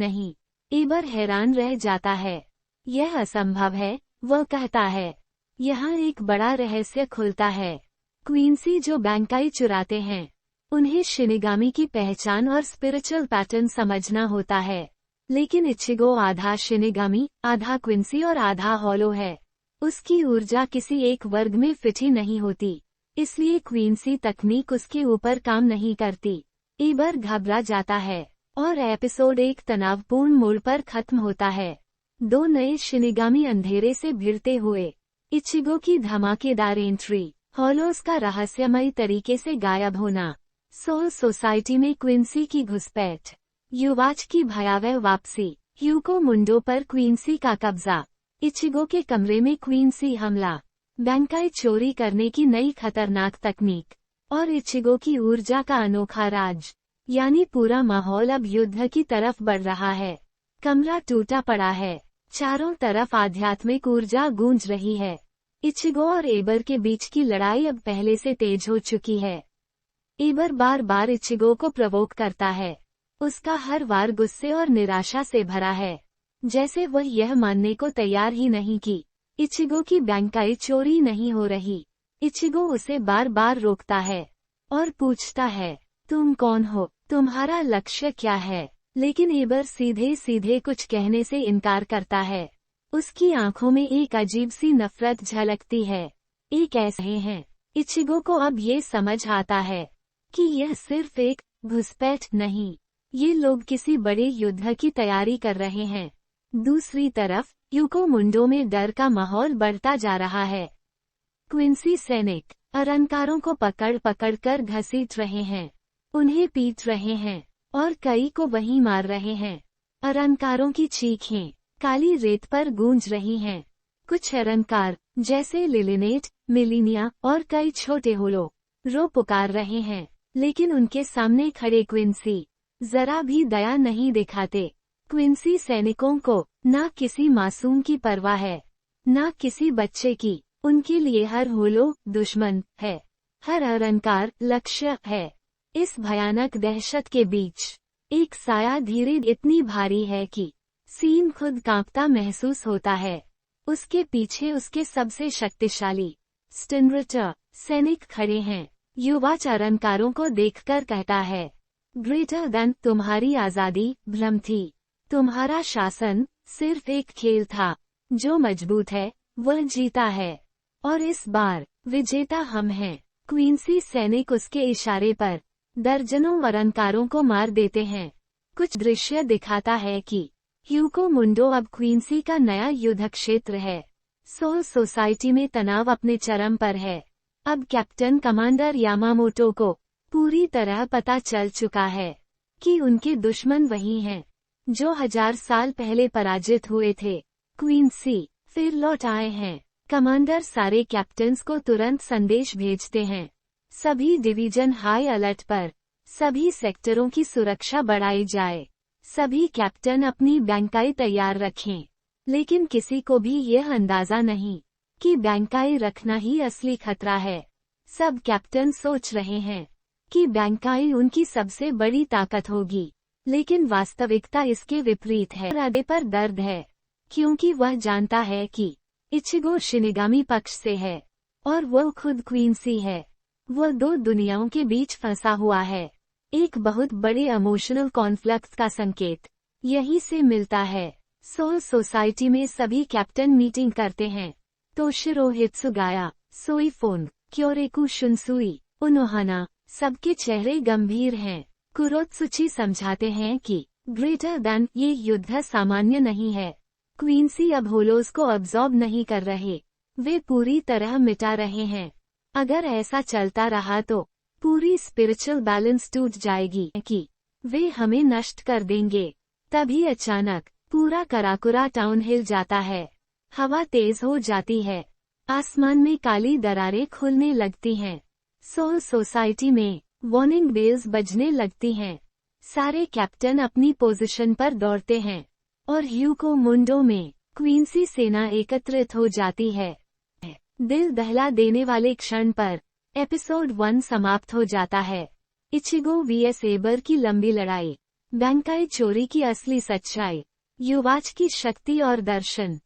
नहीं। एबर हैरान रह जाता है। यह असंभव है, वह कहता है। यहाँ एक बड़ा रहस्य खुलता है। क्वींसी जो बैंकाई चुराते हैं, उन्हें शिनिगामी की पहचान और स्पिरिचुअल पैटर्न समझना होता है। लेकिन इचिगो आधा शिनिगामी, आधा क्विंसी और आधा हॉलो है। उसकी ऊर्जा किसी एक वर्ग में फिट ही नहीं होती, इसलिए क्वींसी तकनीक उसके ऊपर काम नहीं करती। एबर घबरा जाता है और एपिसोड एक तनावपूर्ण मोड़ पर खत्म होता है। दो नए शिनिगामी अंधेरे से भिड़ते हुए। इचिगो की धमाकेदार एंट्री, हॉलोस का रहस्यमयी तरीके से गायब होना, सोल सोसाइटी में क्विंसी की घुसपैठ, युवाच की भयावह वापसी, ह्यूको मुंडो पर क्वींसी का कब्जा, इचिगो के कमरे में क्वींसी हमला, बैंकाई चोरी करने की नई खतरनाक तकनीक, और इचिगो की ऊर्जा का अनोखा राज। यानी पूरा माहौल अब युद्ध की तरफ बढ़ रहा है। कमरा टूटा पड़ा है, चारों तरफ आध्यात्मिक ऊर्जा गूंज रही है। इचिगो और एबर के बीच की लड़ाई अब पहले से तेज हो चुकी है। एबर बार बार इचिगो को प्रवोक करता है। उसका हर वार गुस्से और निराशा से भरा है, जैसे वह यह मानने को तैयार ही नहीं कि इचिगो की बैंकाई चोरी नहीं हो रही। इचिगो उसे बार बार रोकता है और पूछता है, तुम कौन हो, तुम्हारा लक्ष्य क्या है? लेकिन एबर सीधे सीधे कुछ कहने से इनकार करता है। उसकी आंखों में एक अजीब सी नफरत झलकती है। एक ऐसे हैं। इचिगो को अब ये समझ आता है कि यह सिर्फ एक घुसपैठ नहीं, ये लोग किसी बड़े युद्ध की तैयारी कर रहे हैं। दूसरी तरफ ह्यूको मुंडो में डर का माहौल बढ़ता जा रहा है। क्विंसी सैनिक अरनकारों को पकड़ पकड़ कर घसीट रहे हैं, उन्हें पीट रहे हैं और कई को वहीं मार रहे हैं। अरनकारों की चीखें काली रेत पर गूंज रही हैं। कुछ अरनकार, जैसे लिलिनेट, मिलीनिया और कई छोटे होलो, रो पुकार रहे हैं, लेकिन उनके सामने खड़े क्विंसी जरा भी दया नहीं दिखाते। क्विंसी सैनिकों को ना किसी मासूम की परवाह है, ना किसी बच्चे की। उनके लिए हर होलो दुश्मन है, हर अरनकार लक्ष्य है। इस भयानक दहशत के बीच एक साया धीरे इतनी भारी है कि सीन खुद कांपता महसूस होता है। उसके पीछे उसके सबसे शक्तिशाली स्टिनरिटर सैनिक खड़े हैं। युवा अरनकारों को देखकर कहता है, ग्रेटर देन तुम्हारी आजादी भ्रम थी, तुम्हारा शासन सिर्फ एक खेल था। जो मजबूत है वह जीता है, और इस बार विजेता हम हैं। क्वींसी सैनिक उसके इशारे पर दर्जनों अरनकारों को मार देते हैं। कुछ दृश्य दिखाता है कि ह्यूको मुंडो अब क्वींसी का नया युद्ध क्षेत्र है। सोल सोसाइटी में तनाव अपने चरम पर है। अब कैप्टन कमांडर यामामोटो को पूरी तरह पता चल चुका है कि उनके दुश्मन वही हैं जो 1000 साल पहले पराजित हुए थे। क्वींसी फिर लौट आए हैं। कमांडर सारे कैप्टन्स को तुरंत संदेश भेजते हैं, सभी डिवीजन हाई अलर्ट पर, सभी सेक्टरों की सुरक्षा बढ़ाई जाए, सभी कैप्टन अपनी बैंकाई तैयार रखें। लेकिन किसी को भी यह अंदाजा नहीं कि बैंकाई रखना ही असली खतरा है। सब कैप्टन सोच रहे हैं कि बैंकाई उनकी सबसे बड़ी ताकत होगी, लेकिन वास्तविकता इसके विपरीत है। हृदय पर दर्द है, क्योंकि वह जानता है कि इचिगो शिनिगामी पक्ष से है और वह खुद क्वींसी है। वह दो दुनियाओं के बीच फंसा हुआ है। एक बहुत बड़े इमोशनल कॉन्फ्लिक्ट का संकेत यहीं से मिलता है। सोल सोसाइटी में सभी कैप्टन मीटिंग करते हैं। तोशिरो हित्सुगाया, सोईफोन, क्योरेकु शुनसुई, उनोहाना, सबके चेहरे गंभीर हैं। कुरोत्सुची समझाते हैं कि ग्रेटर देन ये युद्ध सामान्य नहीं है। क्वींसी अब होलोस को अब्सॉर्ब नहीं कर रहे, वे पूरी तरह मिटा रहे हैं। अगर ऐसा चलता रहा तो पूरी स्पिरिचुअल बैलेंस टूट जाएगी कि वे हमें नष्ट कर देंगे। तभी अचानक पूरा कराकुरा टाउन हिल जाता है। हवा तेज हो जाती है, आसमान में काली दरारें खुलने लगती हैं। सोल सोसाइटी में वार्निंग बेल्स बजने लगती हैं। सारे कैप्टन अपनी पोजीशन पर दौड़ते हैं और ह्यूको मुंडो में क्वींसी सेना एकत्रित हो जाती है। दिल दहला देने वाले क्षण पर एपिसोड 1 समाप्त हो जाता है। इचिगो वीएस एबर की लंबी लड़ाई। बैंकाई चोरी की असली सच्चाई, युवाच की शक्ति और दर्शन।